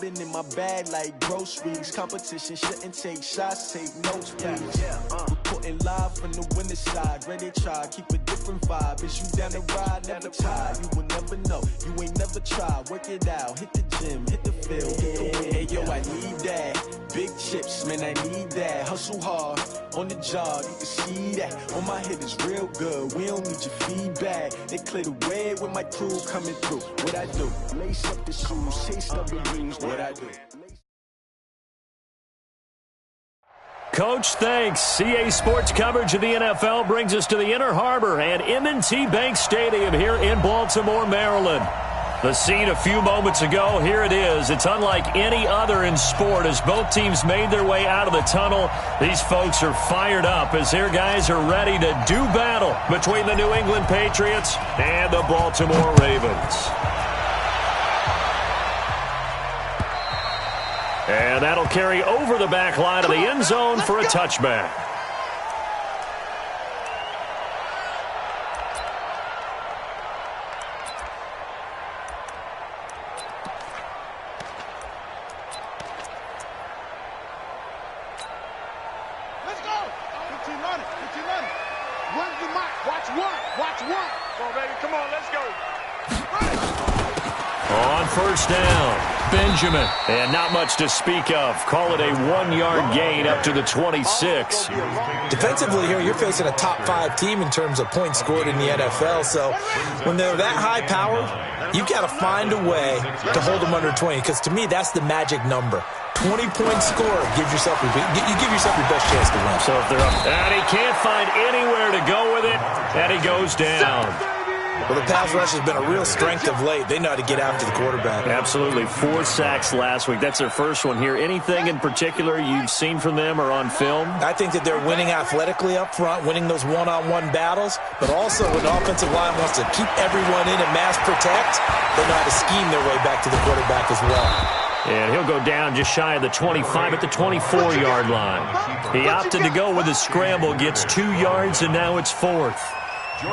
been in my bag like groceries. Competition shouldn't take shots, take notes, please. Reporting live from the winter side. Ready to try, keep a different vibe. Is you down the ride, never tired. You will never know, you ain't never tried. Work it out, hit the gym, hit the field, hit the wind. Hey yo, I need that. Big chips, man, I need that. Hustle hard, on the job, you can see that. On my head is real good, we don't need your feedback. They clear the way with my crew coming through. What I do? Lace up the shoes, chase up the rings. What I do? Coach, thanks. CA Sports coverage of the NFL brings us to the Inner Harbor and M&T Bank Stadium here in Baltimore, Maryland. The scene a few moments ago, here it is. It's unlike any other in sport as both teams made their way out of the tunnel. These folks are fired up as their guys are ready to do battle between the New England Patriots and the Baltimore Ravens. And that'll carry over the back line of the end zone for a touchback. On first down, Benjamin. And not much to speak of. Call it a 1-yard gain up to the 26. Defensively here, you're facing a top-5 team in terms of points scored in the NFL. So when they're that high-powered, you've got to find a way to hold them under 20. Because to me, that's the magic number. 20-point score gives yourself your best chance to win. So if they're up, and he can't find anywhere to go with it, and he goes down. Well, the pass rush has been a real strength of late. They know how to get after the quarterback. Absolutely. 4 sacks last week. That's their first one here. Anything in particular you've seen from them or on film? I think that they're winning athletically up front, winning those one-on-one battles, but also when the offensive line wants to keep everyone in and mass protect, they know how to scheme their way back to the quarterback as well. And he'll go down just shy of the 25 at the 24-yard line. He opted to go with a scramble, gets 2 yards, and now it's 4th.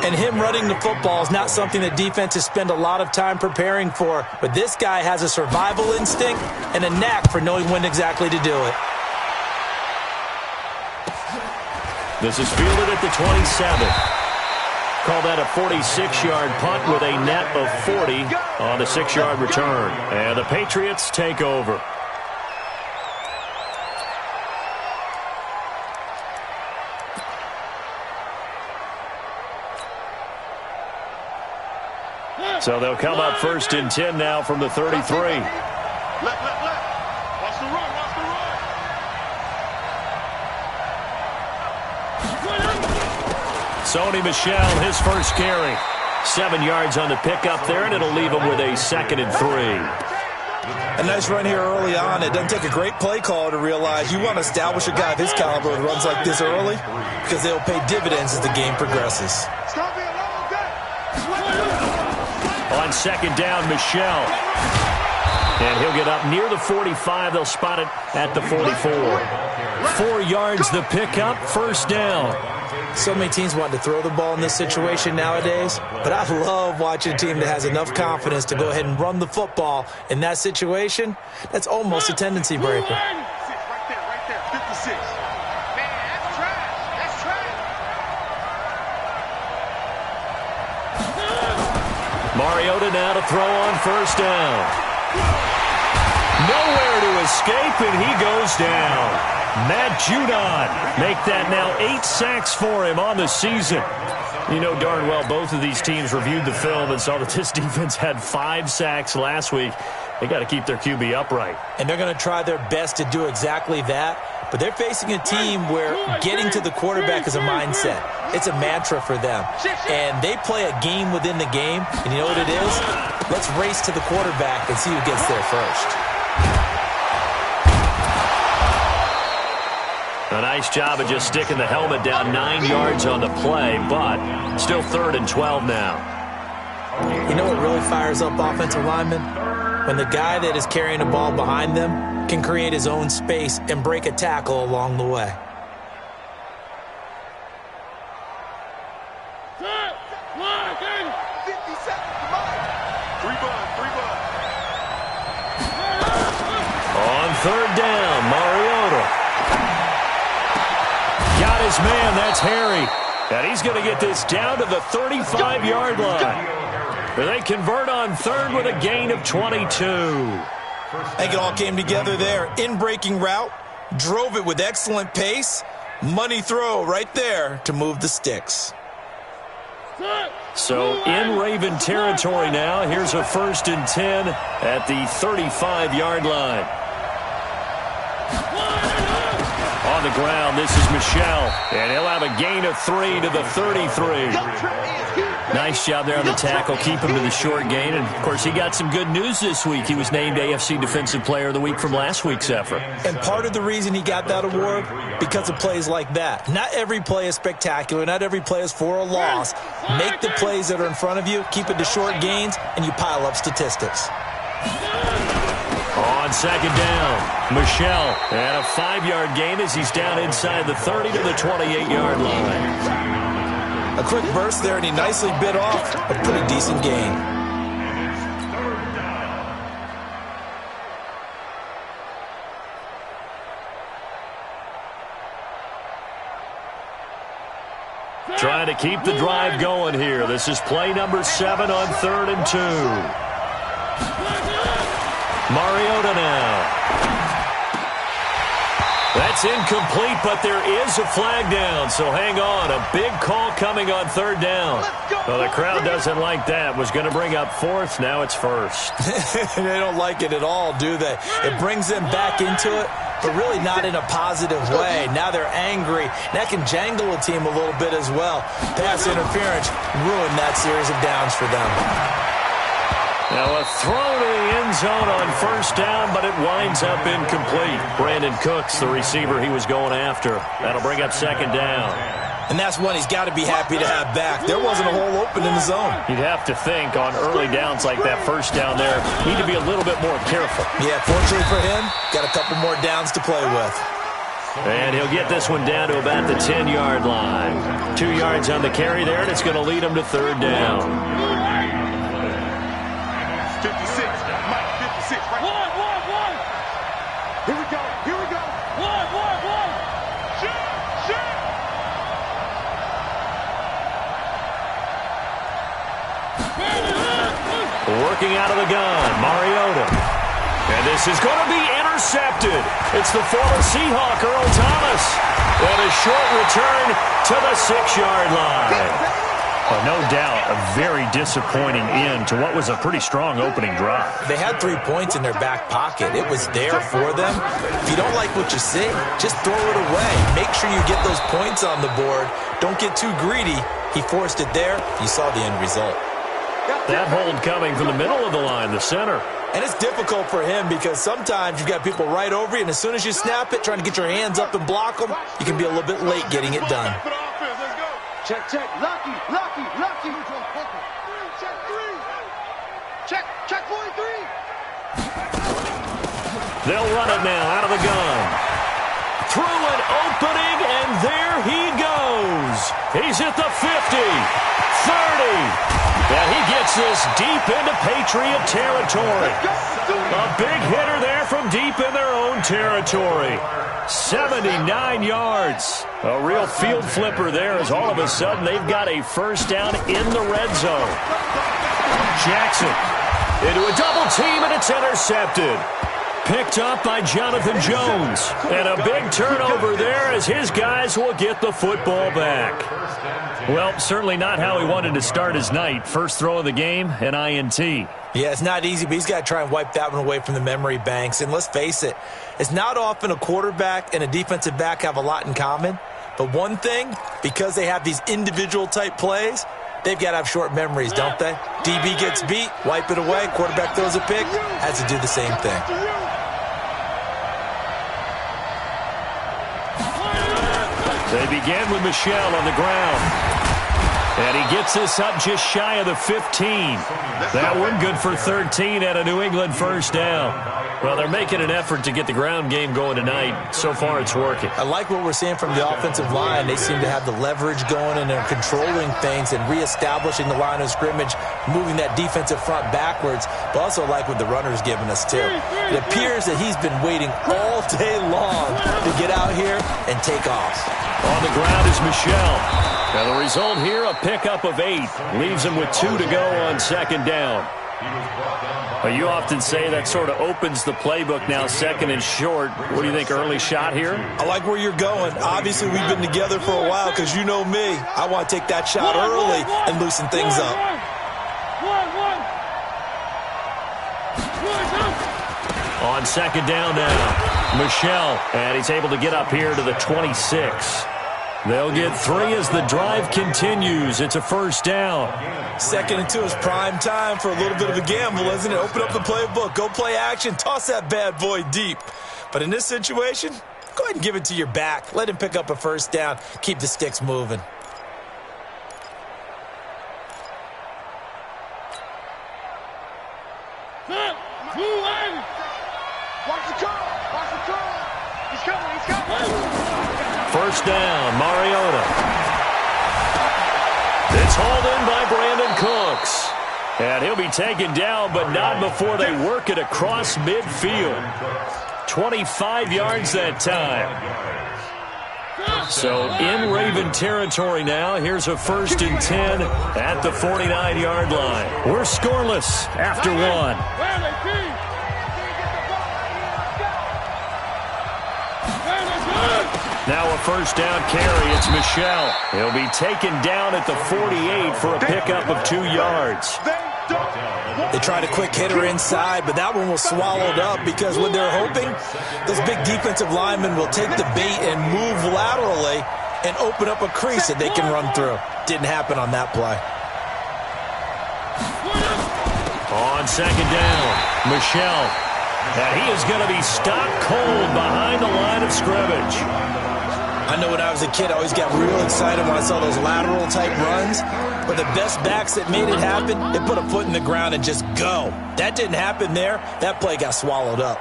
And him running the football is not something that defenses spend a lot of time preparing for. But this guy has a survival instinct and a knack for knowing when exactly to do it. This is fielded at the 27. Call that a 46-yard punt with a net of 40 on the 6-yard return. And the Patriots take over. So they'll come up first and 10 now from the 33. Watch the run, watch the run. Sony Michel, his first carry. 7 yards on the pickup there, and it'll leave him with a 2nd and 3. A nice run here early on. It doesn't take a great play call to realize you want to establish a guy of his caliber who runs like this early because they'll pay dividends as the game progresses. On 2nd down, Michel. And he'll get up near the 45. They'll spot it at the 44. 4 yards the pickup, first down. So many teams want to throw the ball in this situation nowadays, but I love watching a team that has enough confidence to go ahead and run the football in that situation. That's almost a tendency breaker. Right there, 56. Man, that's trash. That's trash. Mariota now to throw on first down. Nowhere to escape, and he goes down. Matt Judon make that now 8 sacks for him on the season. You know darn well both of these teams reviewed the film and saw that this defense had 5 sacks last week. They got to keep their QB upright. And they're going to try their best to do exactly that. But they're facing a team where getting to the quarterback is a mindset. It's a mantra for them. And they play a game within the game. And you know what it is? Let's race to the quarterback and see who gets there first. A nice job of just sticking the helmet down 9 yards on the play, but still 3rd and 12 now. You know what really fires up offensive linemen? When the guy that is carrying the ball behind them can create his own space and break a tackle along the way. third down. Mariota. Got his man. That's Harry. And he's going to get this down to the 35-yard line. They convert on third with a gain of 22. I think it all came together there. In-breaking route. Drove it with excellent pace. Money throw right there to move the sticks. So in Raven territory now. Here's a 1st and 10 at the 35-yard line. On the ground, this is Michel. And he'll have a gain of 3 to the 33. Nice job there on the tackle. Keep him to the short gain. And, of course, he got some good news this week. He was named AFC Defensive Player of the Week from last week's effort. And part of the reason he got that award, because of plays like that. Not every play is spectacular. Not every play is for a loss. Make the plays that are in front of you, keep it to short gains, and you pile up statistics. On second down, Michel. And a 5-yard gain as he's down inside the 30 to the 28-yard line. A quick burst there, and he nicely bit off a pretty decent gain. Trying to keep the drive going here. This is play number 7 on 3rd and 2. Mariota now. That's incomplete, but there is a flag down, so hang on. A big call coming on 3rd down. Well, the crowd doesn't like that. Was going to bring up 4th. Now it's 1st. They don't like it at all, do they? It brings them back into it, but really not in a positive way. Now they're angry. That can jangle a team a little bit as well. Pass interference ruined that series of downs for them. Now a throw to the end zone on 1st down, but it winds up incomplete. Brandon Cooks, the receiver he was going after. That'll bring up 2nd down. And that's one he's got to be happy to have back. There wasn't a hole open in the zone. You'd have to think on early downs like that 1st down there, need to be a little bit more careful. Yeah, fortunately for him, got a couple more downs to play with. And he'll get this one down to about the 10-yard line. 2 yards on the carry there, and it's going to lead him to 3rd down. 56, Mike, 56, right? One. Here we go. One. Shoot. Working out of the gun, Mariota. And this is going to be intercepted. It's the former Seahawk, Earl Thomas. And a short return to the 6-yard line. Well, no doubt, a very disappointing end to what was a pretty strong opening drive. They had 3 points in their back pocket. It was there for them. If you don't like what you see, just throw it away. Make sure you get those points on the board. Don't get too greedy. He forced it there. You saw the end result. That hold coming from the middle of the line, the center. And it's difficult for him because sometimes you've got people right over you, and as soon as you snap it, trying to get your hands up and block them, you can be a little bit late getting it done. Check. Lucky. Check 3. Check 43. They'll run it now out of the gun. Through an opening, and there he goes. He's at the 50, 30. And he gets this deep into Patriot territory. A big hitter there from deep in their own territory. 79 yards. A real field flipper there as all of a sudden they've got a 1st down in the red zone. Jackson into a double team, and it's intercepted. Picked up by Jonathan Jones. And a big turnover there as his guys will get the football back. Well, certainly not how he wanted to start his night. First throw of the game, an INT. Yeah, it's not easy, but he's got to try and wipe that one away from the memory banks. And let's face it, it's not often a quarterback and a defensive back have a lot in common. But one thing, because they have these individual type plays, they've got to have short memories, don't they? DB gets beat, wipe it away, quarterback throws a pick, has to do the same thing. They begin with Michel on the ground. And he gets this up just shy of the 15. That one good for 13 at a New England first down. Well, they're making an effort to get the ground game going tonight. So far, it's working. I like what we're seeing from the offensive line. They seem to have the leverage going, and they're controlling things and reestablishing the line of scrimmage, moving that defensive front backwards, but also like what the runner's giving us, too. It appears that he's been waiting all day long to get out here and take off. On the ground is Michel. Now, the result here, a pickup of 8. Leaves him with 2 to go on second down. Well, you often say that sort of opens the playbook now, second and short. What do you think, early shot here? I like where you're going. Obviously, we've been together for a while because you know me. I want to take that shot early and loosen things up. On second down now, Michel, and he's able to get up here to the 26. They'll get 3 as the drive continues. It's a first down. 2nd and 2 is prime time for a little bit of a gamble, isn't it? Open up the playbook, go play action, toss that bad boy deep. But in this situation, go ahead and give it to your back. Let him pick up a first down. Keep the sticks moving. He's coming. First down, Mariota. It's hauled in by Brandon Cooks. And he'll be taken down, but not before they work it across midfield. 25 yards that time. So in Raven territory now. Here's a 1st and 10 at the 49-yard line. We're scoreless after 1. Now a first down carry. It's Michel. He'll be taken down at the 48 for a pickup of 2 yards. They tried a quick hitter inside, but that one was swallowed up because what they're hoping, those big defensive linemen will take the bait and move laterally and open up a crease that they can run through. Didn't happen on that play. On second down, Michel. And he is going to be stopped cold behind the line of scrimmage. I know when I was a kid, I always got real excited when I saw those lateral-type runs. But the best backs that made it happen, they put a foot in the ground and just go. That didn't happen there. That play got swallowed up.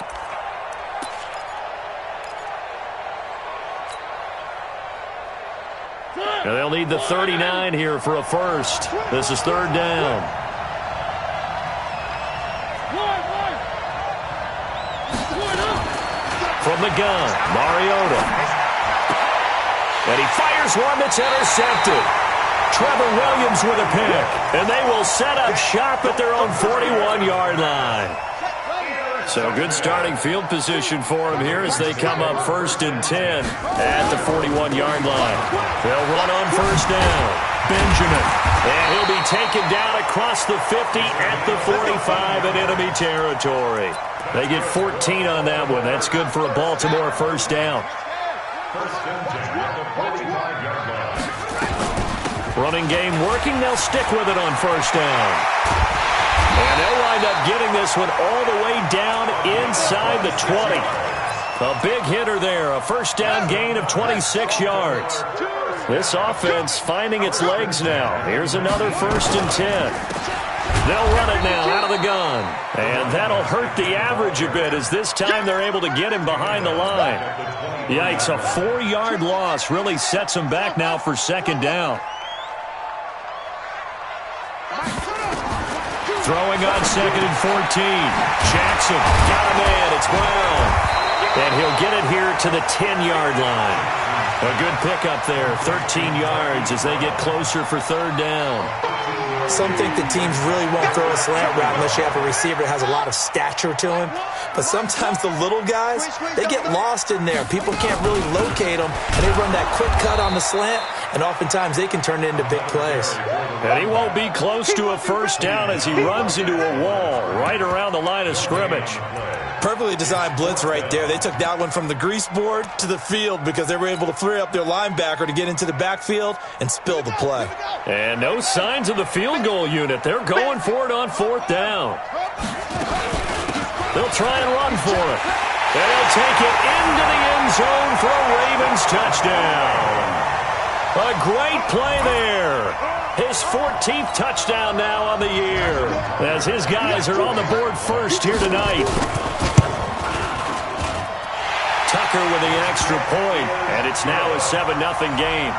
And they'll need the 39 here for a first. This is 3rd down. From the gun, Mariota. And he fires one that's intercepted. Trevor Williams with a pick. And they will set up shop at their own 41-yard line. So good starting field position for him here as they come up 1st and 10 at the 41-yard line. They'll run on first down. Benjamin. And he'll be taken down across the 50 at the 45 in enemy territory. They get 14 on that one. That's good for a Baltimore first down. Running game working. They'll stick with it on first down. And they'll wind up getting this one all the way down inside the 20. A big hitter there. A first down gain of 26 yards. This offense finding its legs now. Here's another 1st and 10. They'll run it now out of the gun. And that'll hurt the average a bit as this time they're able to get him behind the line. Yikes, a 4-yard loss really sets him back now for second down. Throwing on 2nd and 14. Jackson got him in. It's Brown. And he'll get it here to the 10-yard line. A good pickup there, 13 yards as they get closer for 3rd down. Some think the teams really won't throw a slant route unless you have a receiver that has a lot of stature to him. But sometimes the little guys, they get lost in there. People can't really locate them, and they run that quick cut on the slant, and oftentimes they can turn it into big plays. And he won't be close to a first down as he runs into a wall right around the line of scrimmage. Perfectly designed blitz right there. They took that one from the grease board to the field because they were able to free up their linebacker to get into the backfield and spill the play. And no signs of the field goal unit. They're going for it on 4th down. They'll try and run for it. And they'll take it into the end zone for a Ravens touchdown. A great play there. His 14th touchdown now on the year, as his guys are on the board first here tonight. Tucker with the extra point, and it's now a 7-0 game.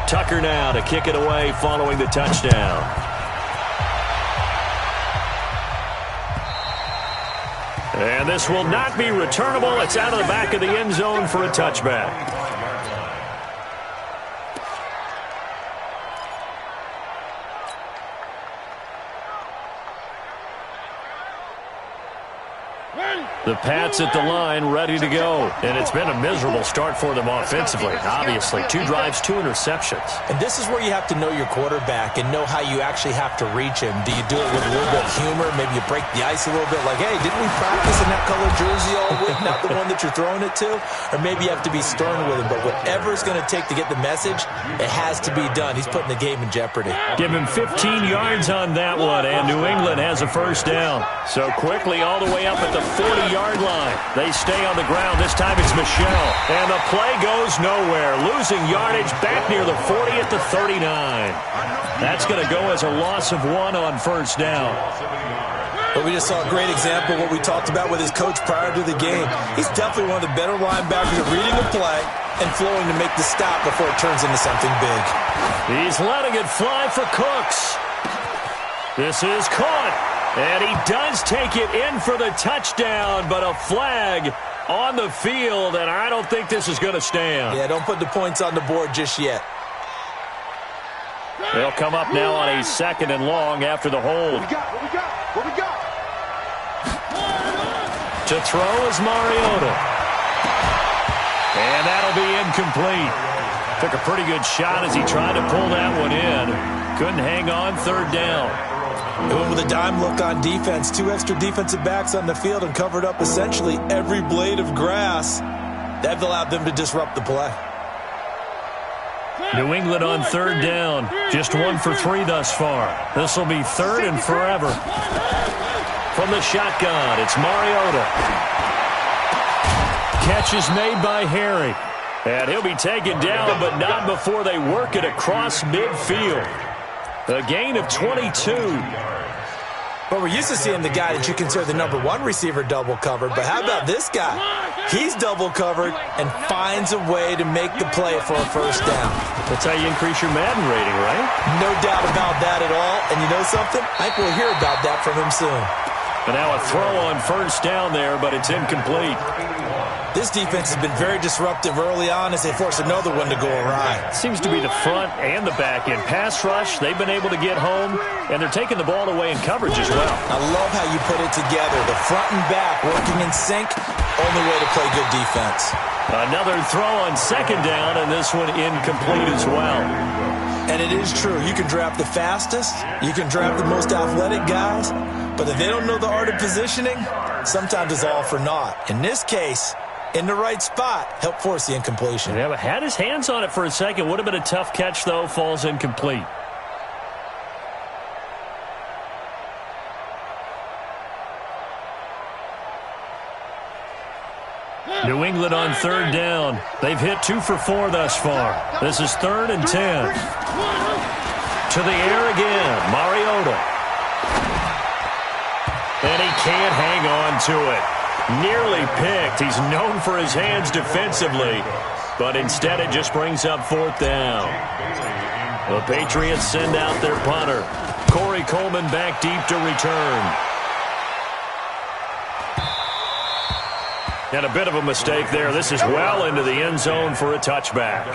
Tucker now to kick it away following the touchdown. And this will not be returnable. It's out of the back of the end zone for a touchback. The Pats at the line, ready to go. And it's been a miserable start for them offensively. Obviously, 2 drives, 2 interceptions. And this is where you have to know your quarterback and know how you actually have to reach him. Do you do it with a little bit of humor? Maybe you break the ice a little bit like, hey, didn't we practice in that colored jersey all week, not the one that you're throwing it to? Or maybe you have to be stern with him. But whatever it's going to take to get the message, it has to be done. He's putting the game in jeopardy. Give him 15 yards on that one, and New England has a first down. So quickly all the way up at the 40-yard line. They stay on the ground. This time it's Michel. And the play goes nowhere. Losing yardage back near the 40 at the 39. That's going to go as a loss of 1 on first down. But we just saw a great example of what we talked about with his coach prior to the game. He's definitely one of the better linebackers at reading the play and flowing to make the stop before it turns into something big. He's letting it fly for Cooks. This is caught. And he does take it in for the touchdown, but a flag on the field, and I don't think this is going to stand. Yeah, don't put the points on the board just yet. They'll come up now on a 2nd and long after the hold. What we got? To throw is Mariota. And that'll be incomplete. Took a pretty good shot as he tried to pull that one in. Couldn't hang on, 3rd down. And with a dime look on defense, 2 extra defensive backs on the field and covered up essentially every blade of grass. That allowed them to disrupt the play. New England on 3rd down. Just 1 for 3 thus far. This will be 3rd and forever. From the shotgun, it's Mariota. Catch is made by Harry. And he'll be taken down, but not before they work it across midfield. A gain of 22. But we're used to seeing the guy that you consider the number 1 receiver double covered. But how about this guy? He's double covered and finds a way to make the play for a first down. That's how you increase your Madden rating, right? No doubt about that at all. And you know something? I think we'll hear about that from him soon. And now a throw on first down there, but it's incomplete. This defense has been very disruptive early on as they force another one to go awry. Seems to be the front and the back end. Pass rush, they've been able to get home, and they're taking the ball away in coverage as well. I love how you put it together. The front and back working in sync, only way to play good defense. Another throw on 2nd down, and this one incomplete as well. And it is true. You can draft the fastest. You can draft the most athletic guys. But if they don't know the art of positioning, sometimes it's all for naught. In this case, in the right spot, help force the incompletion. Yeah, but had his hands on it for a second. Would have been a tough catch, though. Falls incomplete. New England on 3rd down. They've hit 2 for 4 thus far. This is 3rd and 10. To the air again, Mariota. And he can't hang on to it. Nearly picked. He's known for his hands defensively, but instead it just brings up 4th down. The Patriots send out their punter. Corey Coleman back deep to return. And a bit of a mistake there. This is well into the end zone for a touchback.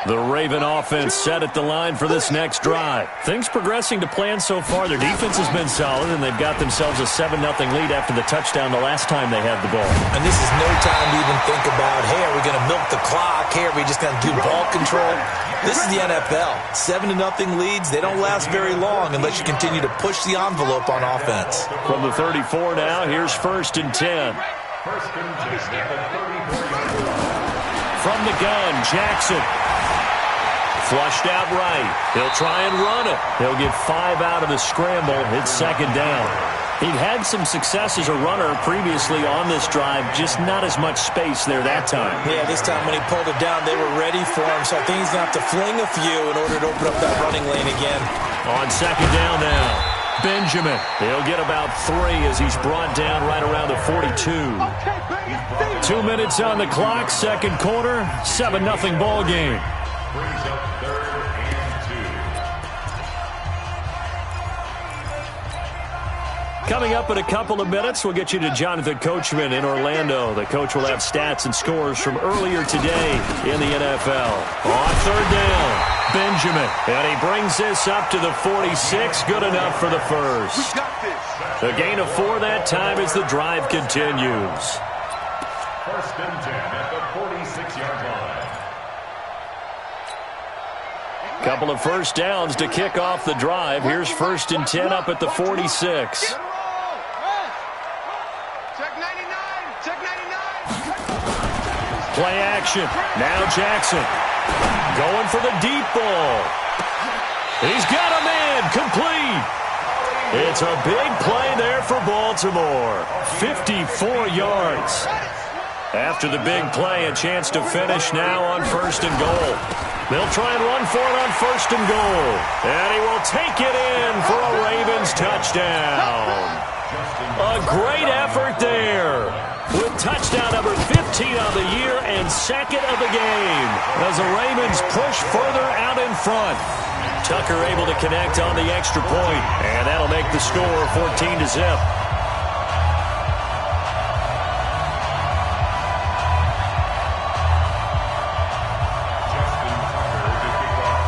The Raven offense set at the line for this next drive. Things progressing to plan so far. Their defense has been solid, and they've got themselves a 7-0 lead after the touchdown the last time they had the ball. And this is no time to even think about, hey, are we going to milk the clock? Hey, are we just going to do ball control? This is the NFL. 7-0 leads, they don't last very long unless you continue to push the envelope on offense. From the 34 now, here's 1st and 10. From the gun, Jackson. Flushed out right. He'll try and run it. He'll get 5 out of the scramble. It's second down. He'd had some success as a runner previously on this drive, just not as much space there that time. Yeah, this time when he pulled it down, they were ready for him, so I think he's going to have to fling a few in order to open up that running lane again. On second down now. Benjamin. He'll get about 3 as he's brought down right around the 42. 2 minutes on the clock, second quarter, 7-0 ball game. Brings up 3rd and 2. Coming up in a couple of minutes, we'll get you to Jonathan Coachman in Orlando. The coach will have stats and scores from earlier today in the NFL. On third down, Benjamin. And he brings this up to the 46. Good enough for the first. A gain of 4 that time as the drive continues. 1st and 10 at the 46-yard line. Couple of first downs to kick off the drive. Here's 1st and 10 up at the 46. Check 99. Check 99. Play action. Now Jackson. Going for the deep ball. He's got a man. Complete. It's a big play there for Baltimore. 54 yards. After the big play, a chance to finish now on 1st and goal. They'll try and run for it on 1st and goal. And he will take it in for a Ravens touchdown. A great effort there, with touchdown number 15 of the year and 2nd of the game, as the Ravens push further out in front. Tucker able to connect on the extra point, and that'll make the score 14-0.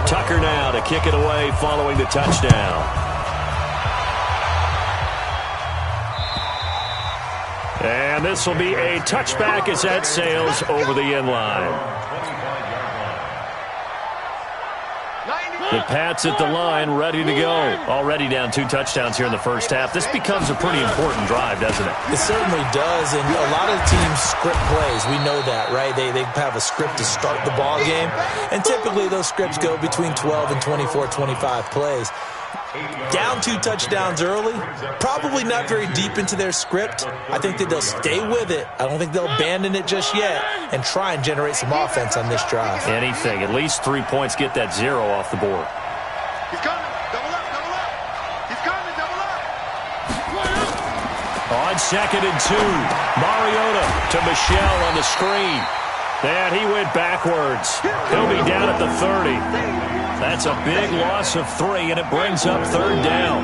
Tucker now to kick it away following the touchdown. And this will be a touchback as that sails over the end line. The Pats at the line, ready to go. Already down 2 touchdowns here in the first half. This becomes a pretty important drive, doesn't it? It certainly does, and a lot of teams script plays. We know that, right? They have a script to start the ball game, and typically those scripts go between 12 and 24, 25 plays. Down 2 touchdowns early, probably not very deep into their script. I think that they'll stay with it. I don't think they'll abandon it just yet and try and generate some offense on this drive. Anything. At least 3 points, get that 0 off the board. He's coming. Double up, double up. He's coming, double up. On 2nd and 2, Mariota to Michelle on the screen. And he went backwards. He'll be down at the 30. That's a big loss of 3, and it brings up 3rd down.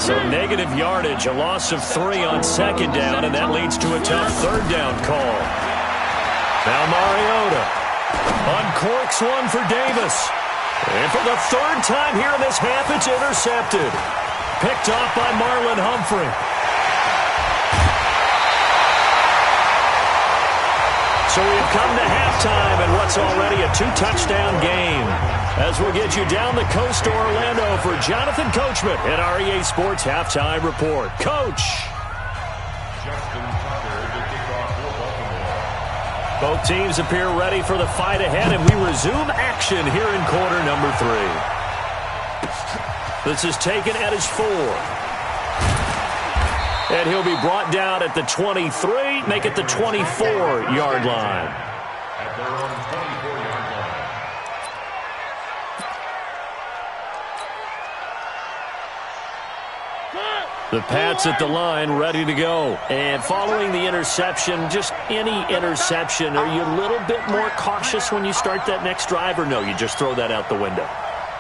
So negative yardage, a loss of 3 on 2nd down, and that leads to a tough 3rd down call. Now Mariota uncorks one for Davis. And for the 3rd time here in this half, it's intercepted. Picked off by Marlon Humphrey. So we've come to halftime in what's already a 2-touchdown game. As we'll get you down the coast to Orlando for Jonathan Coachman at our EA Sports Halftime Report. Coach. Justin Tucker to kick off for Baltimore. Both teams appear ready for the fight ahead, and we resume action here in quarter number 3. This is taken at his 4. And he'll be brought down at the 23, make it the 24-yard line. At their own 24-yard line. The Pats at the line, ready to go. And following the interception, just any interception, are you a little bit more cautious when you start that next drive, or no, you just throw that out the window?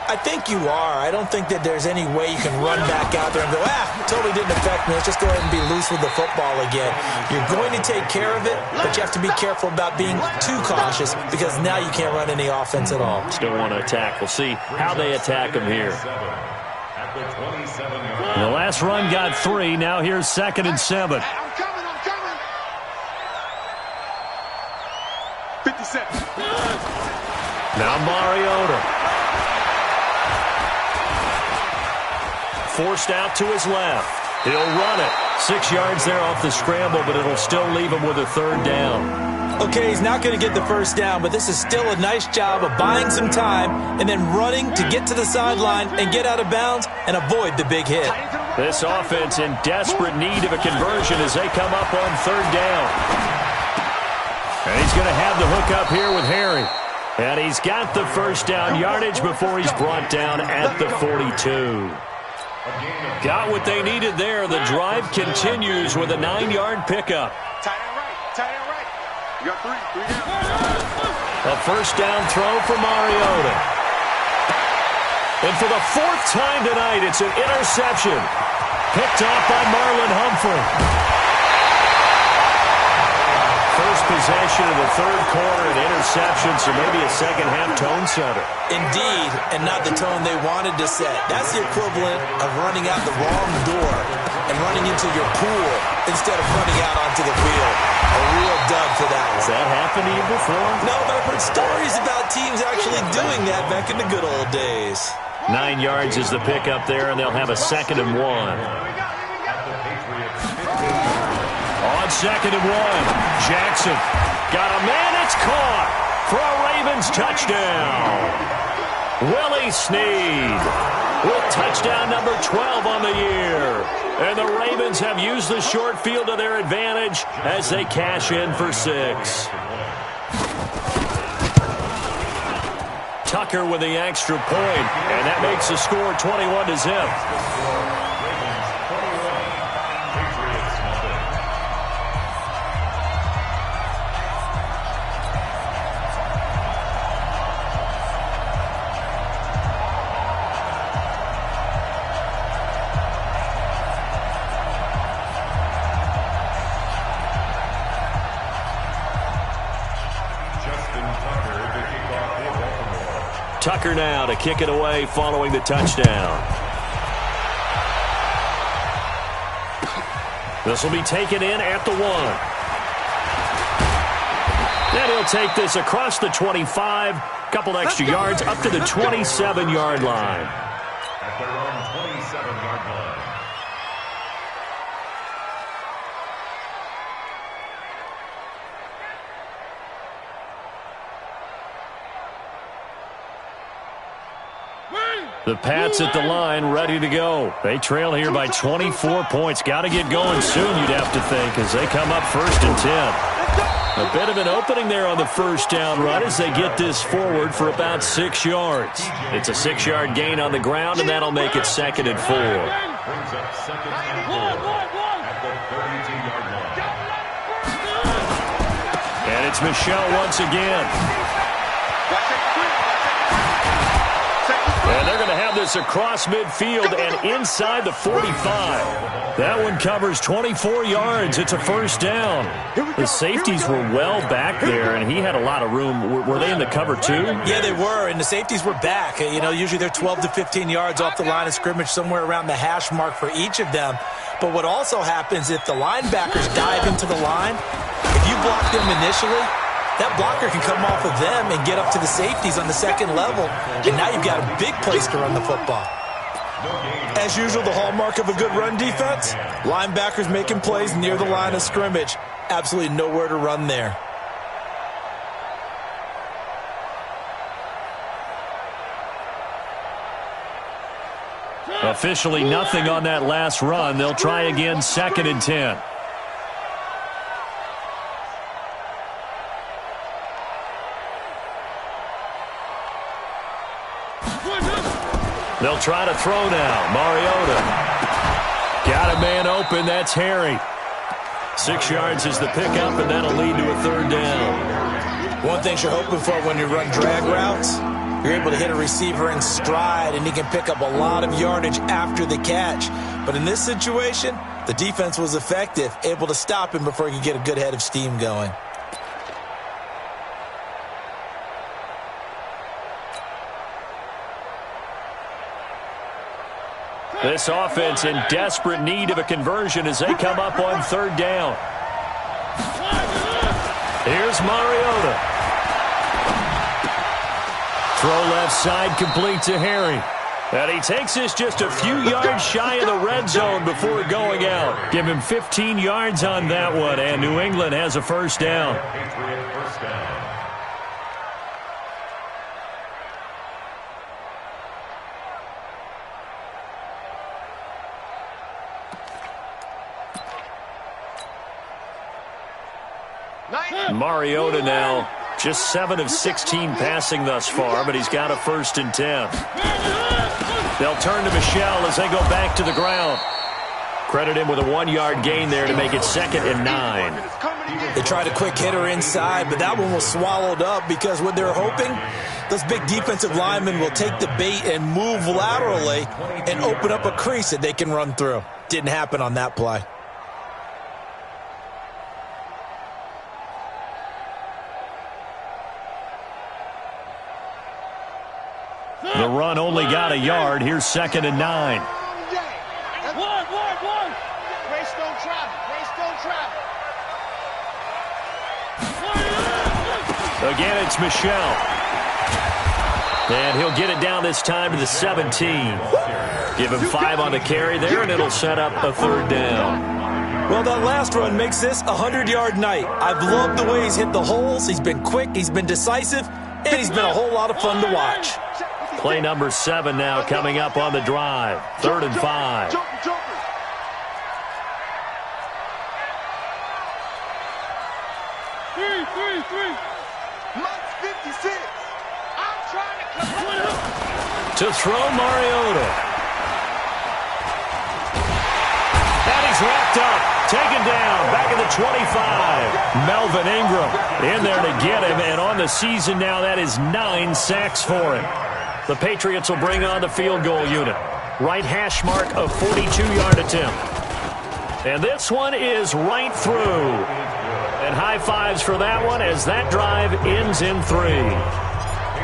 I think you are. I don't think that there's any way you can run back out there and go, totally didn't affect me. Let's just go ahead and be loose with the football again. You're going to take care of it, but you have to be careful about being too cautious because now you can't run any offense at all. Still want to attack. We'll see how they attack him here. At the 27-yard line. The last run got 3. Now here's 2nd and 7. I'm coming. 57. Now Mariota. Forced out to his left. He'll run it. 6 yards there off the scramble, but it'll still leave him with a 3rd down. Okay, he's not going to get the first down, but this is still a nice job of buying some time and then running to get to the sideline and get out of bounds and avoid the big hit. This offense in desperate need of a conversion as they come up on third down. And he's going to have the hook up here with Harry. And he's got the first down yardage before he's brought down at the 42. Got what they needed there. The drive continues with a 9-yard pickup. Tight end right. You got three down. A first down throw for Mariota. And for the fourth time tonight, it's an interception. Picked off by Marlon Humphrey. First possession of the third quarter, an interception, so maybe a second-half tone setter. Indeed, and not the tone they wanted to set. That's the equivalent of running out the wrong door and running into your pool instead of running out onto the field. A real dud for that one. Has that happened to you before? No, but I've heard stories about teams actually doing that back in the good old days. 9 yards is the pickup there, and they'll have a 2nd and 1. On 2nd and 1, Jackson got a man. It's caught for a Ravens touchdown. Willie Snead with touchdown number 12 on the year. And the Ravens have used the short field to their advantage as they cash in for 6. Tucker with the extra point, and that makes the score 21-0. Tucker now to kick it away following the touchdown. This will be taken in at the 1. Then he'll take this across the 25, couple extra yards up to the 27-yard line. At their own 27-yard line. The Pats at the line, ready to go. They trail here by 24 points. Got to get going soon, you'd have to think, as they come up 1st and 10. A bit of an opening there on the first down run as they get this forward for about 6 yards. It's a 6-yard gain on the ground, and that'll make it 2nd and 4. Brings up 2nd and 4 at the 32-yard line. And it's Michel once again. And they're going to have this across midfield and inside the 45. That one covers 24 yards. It's a first down. The safeties were well back there, and he had a lot of room. Were they in the cover too? Yeah, they were, and the safeties were back. You know, usually they're 12 to 15 yards off the line of scrimmage, somewhere around the hash mark for each of them. But what also happens if the linebackers dive into the line, if you block them initially, that blocker can come off of them and get up to the safeties on the second level, and now you've got a big place to run the football. As usual, the hallmark of a good run defense, linebackers making plays near the line of scrimmage. Absolutely nowhere to run there. Officially nothing on that last run. They'll try again 2nd and 10. They'll try to throw now. Mariota. Got a man open. That's Harry. 6 yards is the pickup, and that'll lead to a 3rd down. One thing you're hoping for when you run drag routes, you're able to hit a receiver in stride, and he can pick up a lot of yardage after the catch. But in this situation, the defense was effective, able to stop him before he could get a good head of steam going. This offense in desperate need of a conversion as they come up on 3rd down. Here's Mariota. Throw left side complete to Harry. And he takes this just a few yards shy of the red zone before going out. Give him 15 yards on that one, and New England has a first down. Mariota now, just 7 of 16 passing thus far, but he's got a 1st and 10. They'll turn to Michel as they go back to the ground. Credit him with a 1-yard gain there to make it 2nd and 9. They tried a quick hitter inside, but that one was swallowed up because what they're hoping, those big defensive linemen will take the bait and move laterally and open up a crease that they can run through. Didn't happen on that play. The run only got a yard. Here's 2nd and 9. Again, it's Michel. And he'll get it down this time to the 17. Give him 5 on the carry there, and it'll set up a 3rd down. Well, that last run makes this a 100-yard night. I've loved the way he's hit the holes. He's been quick, he's been decisive, and he's been a whole lot of fun to watch. Play number 7 now coming up on the drive. 3rd and 5. To throw Mariota. And he's wrapped up. Taken down. Back at the 25. Melvin Ingram in there to get him. And on the season now, that is 9 sacks for him. The Patriots will bring on the field goal unit. Right hash mark, a 42-yard attempt. And this one is right through. And high fives for that one as that drive ends in 3.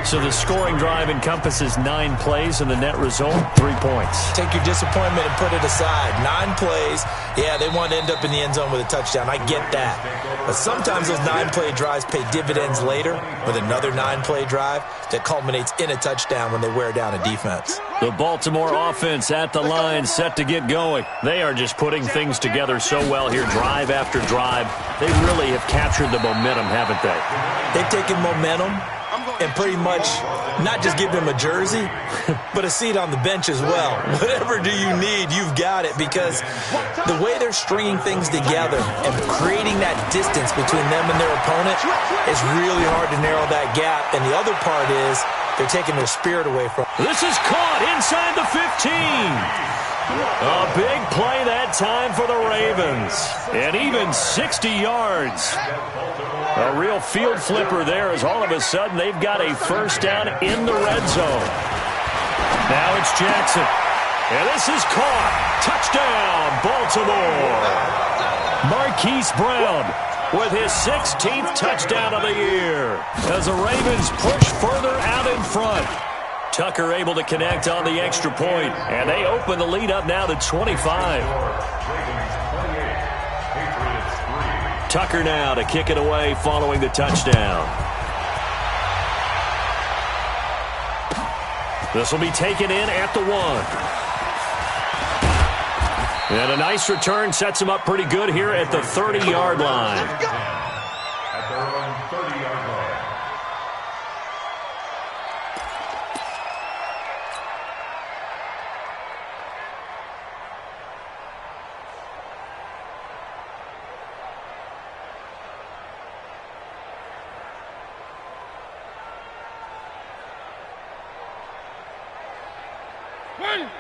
So the scoring drive encompasses 9 plays, and the net result, 3 points. Take your disappointment and put it aside. 9 plays. Yeah, they want to end up in the end zone with a touchdown. I get that. But sometimes those 9-play drives pay dividends later with another 9-play drive that culminates in a touchdown when they wear down a defense. The Baltimore offense at the line, set to get going. They are just putting things together so well here, drive after drive. They really have captured the momentum, haven't they? They've taken momentum and pretty much not just give him a jersey, but a seat on the bench as well. Whatever do you need, you've got it, because the way they're stringing things together and creating that distance between them and their opponent is really hard to narrow that gap. And the other part is they're taking their spirit away from them. This is caught inside the 15. A big play that time for the Ravens. And even 60 yards. A real field flipper there as all of a sudden they've got a first down in the red zone. Now it's Jackson. And this is caught. Touchdown, Baltimore. Marquise Brown with his 16th touchdown of the year as the Ravens push further out in front. Tucker able to connect on the extra point, and they open the lead up now to 25. Tucker now to kick it away following the touchdown. This will be taken in at the 1. And a nice return sets him up pretty good here at the 30-yard line. At their own 30-yard line.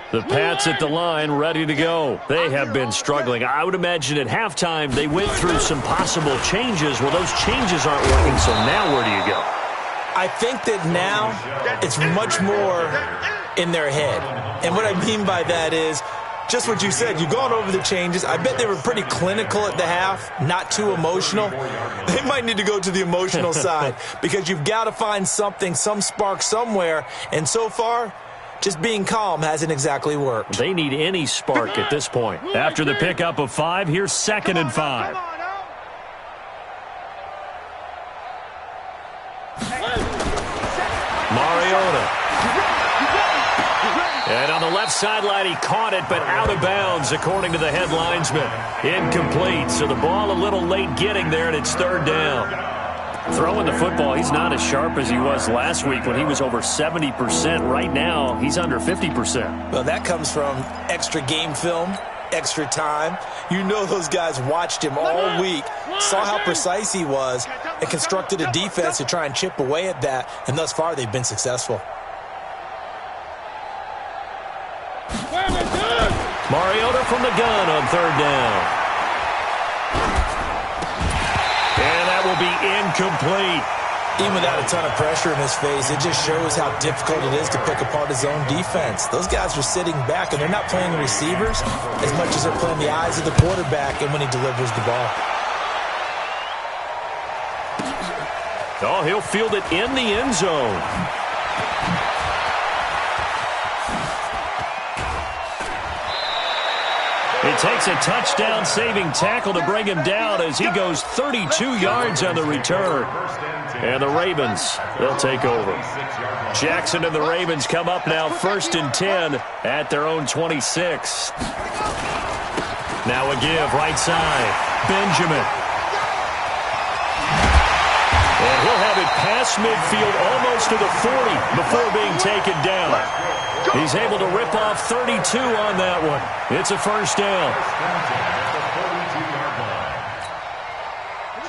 The Pats at the line, ready to go. They have been struggling. I would imagine at halftime they went through some possible changes. Well, those changes aren't working, so now where do you go? I think that now it's much more in their head. And what I mean by that is just what you said. You've gone over the changes. I bet they were pretty clinical at the half, not too emotional. They might need to go to the emotional side because you've got to find something, some spark somewhere. And so far, just being calm hasn't exactly worked. They need any spark at this point. After the pickup of 5, here's 2nd and 5. Mariota. And left sideline. He caught it, but out of bounds, according to the head linesman. Incomplete. So the ball a little late getting there, and it's third down. Throwing the football, he's not as sharp as he was last week when he was over 70%. Right now, he's under 50%. Well, that comes from extra game film, extra time. You know those guys watched him all week, saw how precise he was, and constructed a defense to try and chip away at that, and thus far they've been successful. Mariota from the gun on third down. And that will be incomplete. Even without a ton of pressure in his face, it just shows how difficult it is to pick apart his own defense. Those guys are sitting back, and they're not playing the receivers as much as they're playing the eyes of the quarterback and when he delivers the ball. Oh, he'll field it in the end zone. It takes a touchdown-saving tackle to bring him down as he goes 32 yards on the return. And the Ravens, they'll take over. Jackson and the Ravens come up now 1st and 10 at their own 26. Now a give, right side. Benjamin. And he'll have it past midfield almost to the 40 before being taken down. He's able to rip off 32 on that one. It's a first down.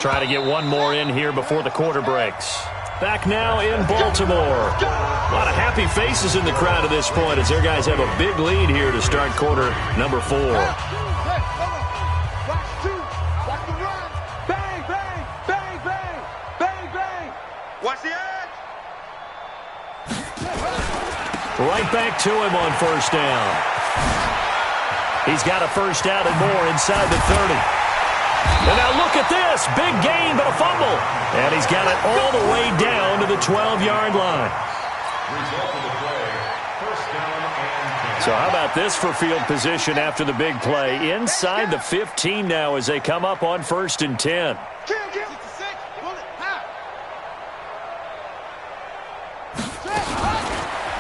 Try to get one more in here before the quarter breaks. Back now in Baltimore. A lot of happy faces in the crowd at this point as their guys have a big lead here to start quarter number 4. Right back to him on first down. He's got a first down and more inside the 30. And now look at this. Big gain, but a fumble. And he's got it all the way down to the 12-yard line. So how about this for field position after the big play? Inside the 15 now as they come up on 1st and 10.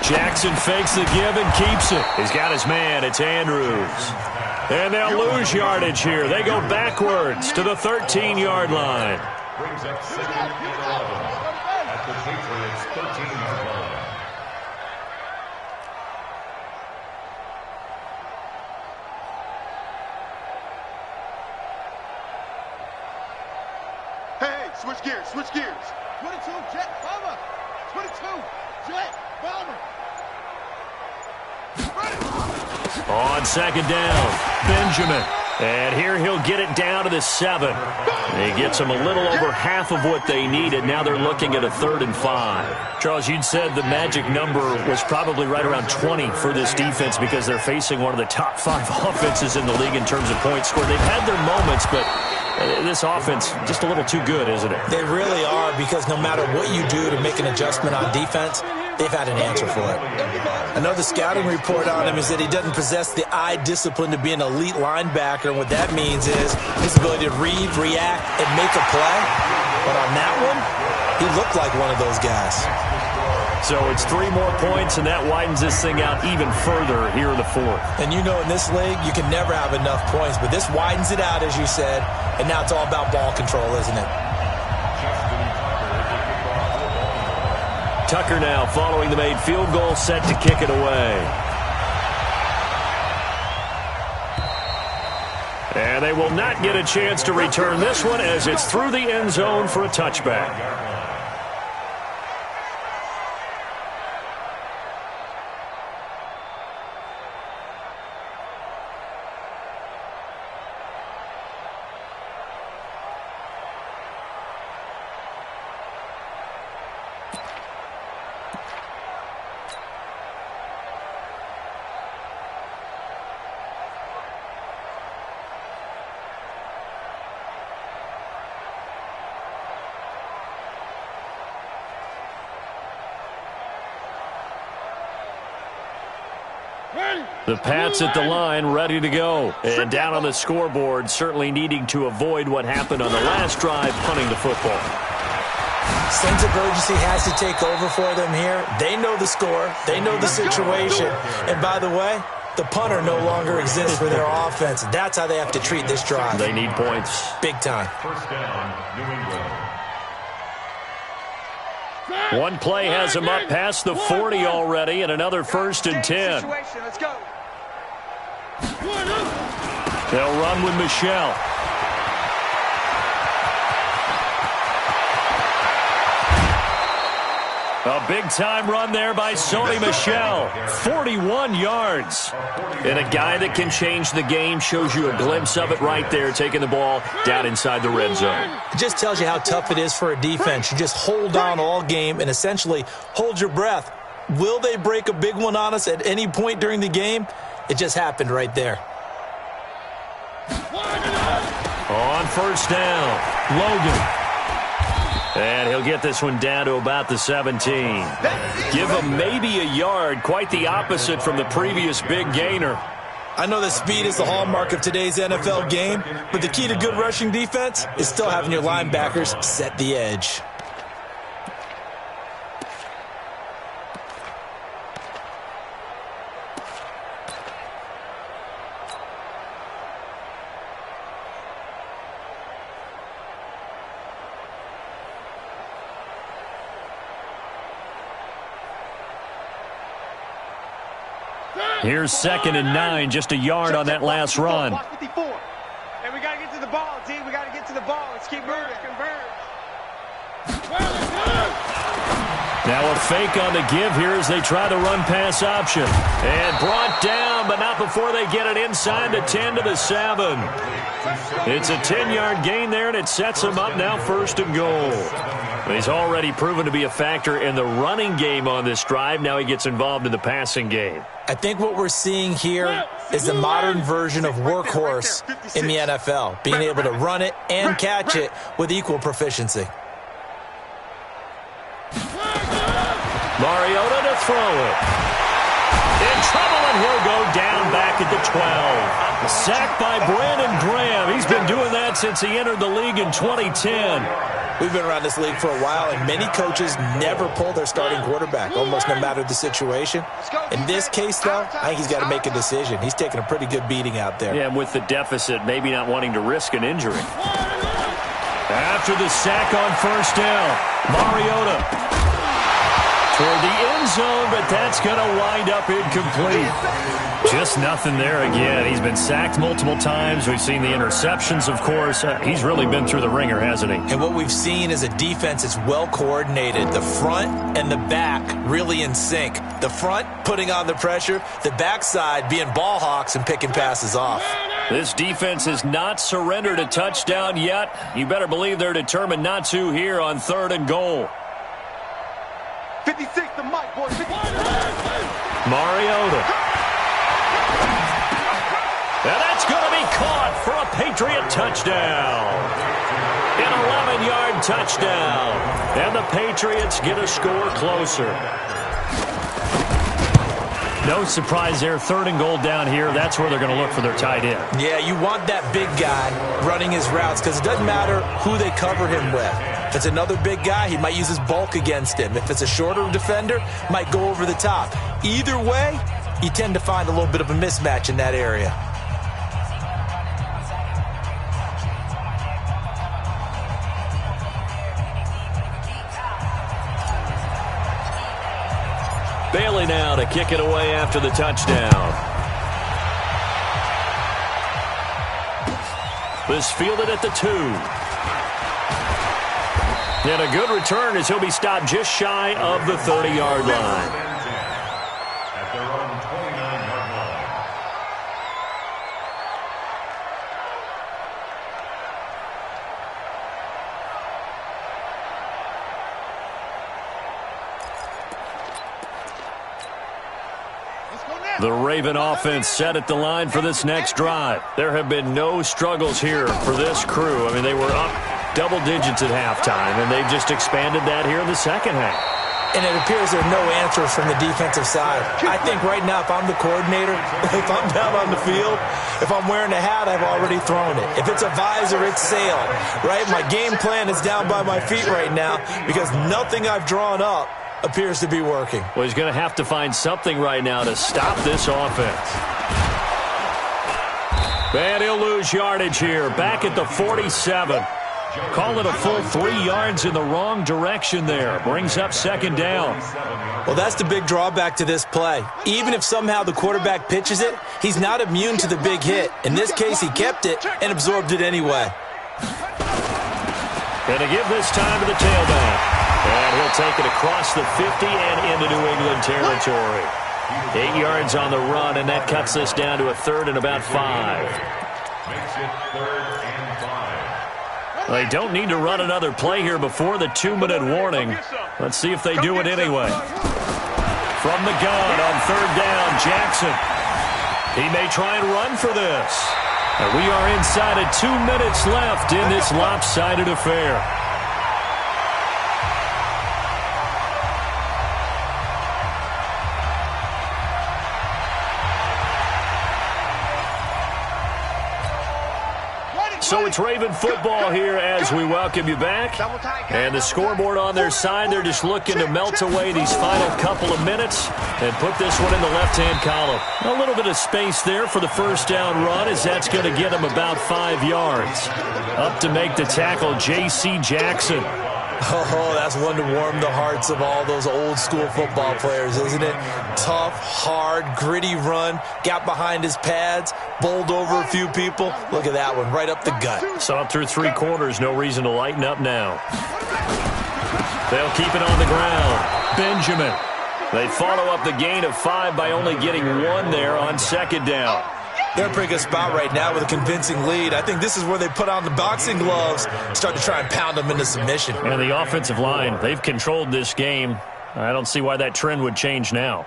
Jackson fakes the give and keeps it. He's got his man. It's Andrews. And they'll lose yardage here. They go backwards to the 13-yard line. Brings up 2nd and 11 at the Patriots' 13-yard line. Hey, switch gears, switch gears. 22, jet, bomber. 22, jet, bomber. On second down, Benjamin. And here he'll get it down to the 7. He gets them a little over half of what they needed. Now they're looking at a 3rd and 5. Charles, you'd said the magic number was probably right around 20 for this defense because they're facing one of the top 5 offenses in the league in terms of points scored. They've had their moments, but this offense just a little too good, isn't it? They really are, because no matter what you do to make an adjustment on defense, they've had an answer for it. I know the scouting report on him is that he doesn't possess the eye discipline to be an elite linebacker, and what that means is his ability to read, react, and make a play. But on that one, he looked like one of those guys. So it's 3 more points, and that widens this thing out even further here in the 4th. And you know in this league, you can never have enough points, but this widens it out, as you said, and now it's all about ball control, isn't it? Tucker now following the made field goal, set to kick it away. And they will not get a chance to return this one as it's through the end zone for a touchback. The Pats at the line, ready to go. And down on the scoreboard, certainly needing to avoid what happened on the last drive, punting the football. Sense of urgency has to take over for them here. They know the score. They know the situation. And by the way, the punter no longer exists for their offense. That's how they have to treat this drive. They need points. Big time. First down, New England. One play has him up past the 40 already, and another 1st and 10. Let's go. They'll run with Michelle. A big-time run there by Sony Michel. 41 yards. And a guy that can change the game, shows you a glimpse of it right there, taking the ball down inside the red zone. It just tells you how tough it is for a defense. You just hold on all game and essentially hold your breath. Will they break a big one on us at any point during the game? It just happened right there. On first down, Logan. And he'll get this one down to about the 17. Give him maybe a yard, quite the opposite from the previous big gainer. I know that speed is the hallmark of today's NFL game, but the key to good rushing defense is still having your linebackers set the edge. Here's 2nd and 9, just a yard on that last run. And we got to get to the ball, team. We got to get to the ball. Let's keep moving. Converge. Now a fake on the give here as they try the run-pass option. And brought down, but not before they get it inside the 10 to the 7. It's a 10-yard gain there, and it sets them up now 1st and goal. He's already proven to be a factor in the running game on this drive. Now he gets involved in the passing game. I think what we're seeing here is the modern version of workhorse in the NFL, being able to run it and catch it with equal proficiency. Mariota to throw it. In trouble, and he'll go down back at the 12. Sacked by Brandon Graham. He's been doing that since he entered the league in 2010. We've been around this league for a while, and many coaches never pull their starting quarterback, almost no matter the situation. In this case, though, I think he's got to make a decision. He's taking a pretty good beating out there. Yeah, and with the deficit, maybe not wanting to risk an injury. After the sack on first down, Mariota toward the end zone, but that's going to wind up incomplete. Just nothing there again. He's been sacked multiple times. We've seen the interceptions, of course. He's really been through the ringer, hasn't he? And what we've seen is a defense that's well coordinated. The front and the back really in sync. The front putting on the pressure, the backside being ball hawks and picking passes off. This defense has not surrendered a touchdown yet. You better believe they're determined not to here on 3rd and goal. 56 to Mike, boy. 56. Mariota. And that's going to be caught for a Patriot touchdown. An 11-yard touchdown. And the Patriots get a score closer. No surprise there. 3rd and goal down here. That's where they're going to look for their tight end. Yeah, you want that big guy running his routes because it doesn't matter who they cover him with. If it's another big guy, he might use his bulk against him. If it's a shorter defender, might go over the top. Either way, you tend to find a little bit of a mismatch in that area. Bailey now to kick it away after the touchdown. This fielded at the 2. And a good return as he'll be stopped just shy of the 30-yard line. At their own 29-yard line. The Raven offense set at the line for this next drive. There have been no struggles here for this crew. I mean, they were up double digits at halftime, and they've just expanded that here in the second half. and it appears there are no answers from the defensive side. I think right now, if I'm the coordinator, if I'm down on the field, if I'm wearing a hat, I've already thrown it. If it's a visor, it's sailed, right? My game plan is down by my feet right now because nothing I've drawn up appears to be working. Well, he's going to have to find something right now to stop this offense. And he'll lose yardage here, back at the 47. Call it a full 3 yards in the wrong direction there. Brings up second down. Well, that's the big drawback to this play. Even if somehow the quarterback pitches it, he's not immune to the big hit. In this case, he kept it and absorbed it anyway. Going to give this time to the tailback. And he'll take it across the 50 and into New England territory. 8 yards on the run, and that cuts this down to a 3rd and about 5. Makes it 3rd and 5. They don't need to run another play here before the 2-minute warning. Let's see if they do it anyway. From the gun on 3rd down, Jackson. He may try and run for this. And we are inside of 2 minutes left in this lopsided affair. So it's Raven football here as we welcome you back. And the scoreboard on their side, they're just looking to melt away these final couple of minutes and put this one in the left-hand column. A little bit of space there for the first down run, as that's going to get them about 5 yards. Up to make the tackle, J.C. Jackson. Oh, that's one to warm the hearts of all those old-school football players, isn't it? Tough, hard, gritty run, got behind his pads, bowled over a few people. Look at that one, right up the gut. So up through 3 quarters, no reason to lighten up now. They'll keep it on the ground. Benjamin. They follow up the gain of 5 by only getting 1 there on 2nd down. They're in a pretty good spot right now with a convincing lead. I think this is where they put on the boxing gloves, start to try and pound them into submission. And the offensive line, they've controlled this game. I don't see why that trend would change now.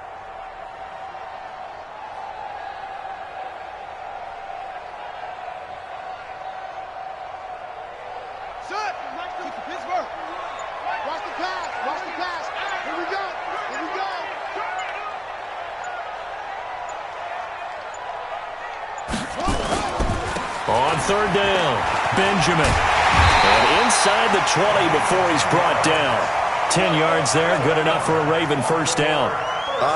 Watch the pass. Watch the pass. Here we go. Here we go. On 3rd down, Benjamin. And inside the 20 before he's brought down. 10 yards there, good enough for a Raven first down.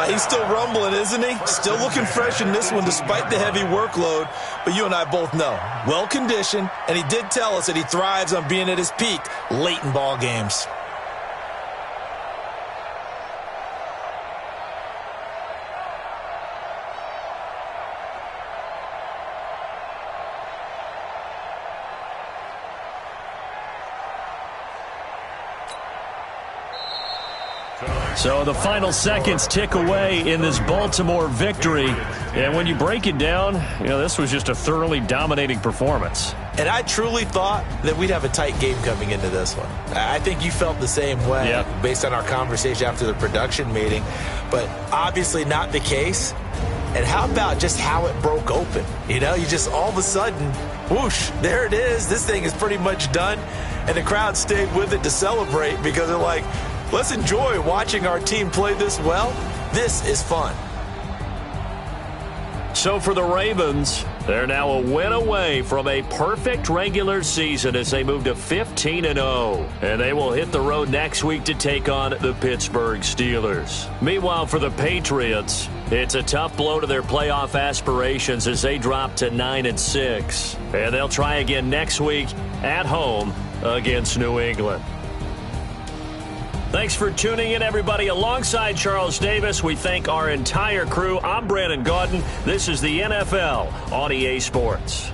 He's still rumbling, isn't he? Still looking fresh in this one despite the heavy workload. But you and I both know, well-conditioned, and he did tell us that he thrives on being at his peak late in ball games. So the final seconds tick away in this Baltimore victory. And when you break it down, this was just a thoroughly dominating performance. And I truly thought that we'd have a tight game coming into this one. I think you felt the same way based on our conversation after the production meeting. But obviously not the case. And how about just how it broke open? You just all of a sudden, whoosh, there it is. This thing is pretty much done. And the crowd stayed with it to celebrate because they're like, let's enjoy watching our team play this well. This is fun. So for the Ravens, they're now a win away from a perfect regular season as they move to 15-0. And they will hit the road next week to take on the Pittsburgh Steelers. Meanwhile, for the Patriots, it's a tough blow to their playoff aspirations as they drop to 9-6. And they'll try again next week at home against New England. Thanks for tuning in, everybody. Alongside Charles Davis, we thank our entire crew. I'm Brandon Gaudin. This is the NFL on EA Sports.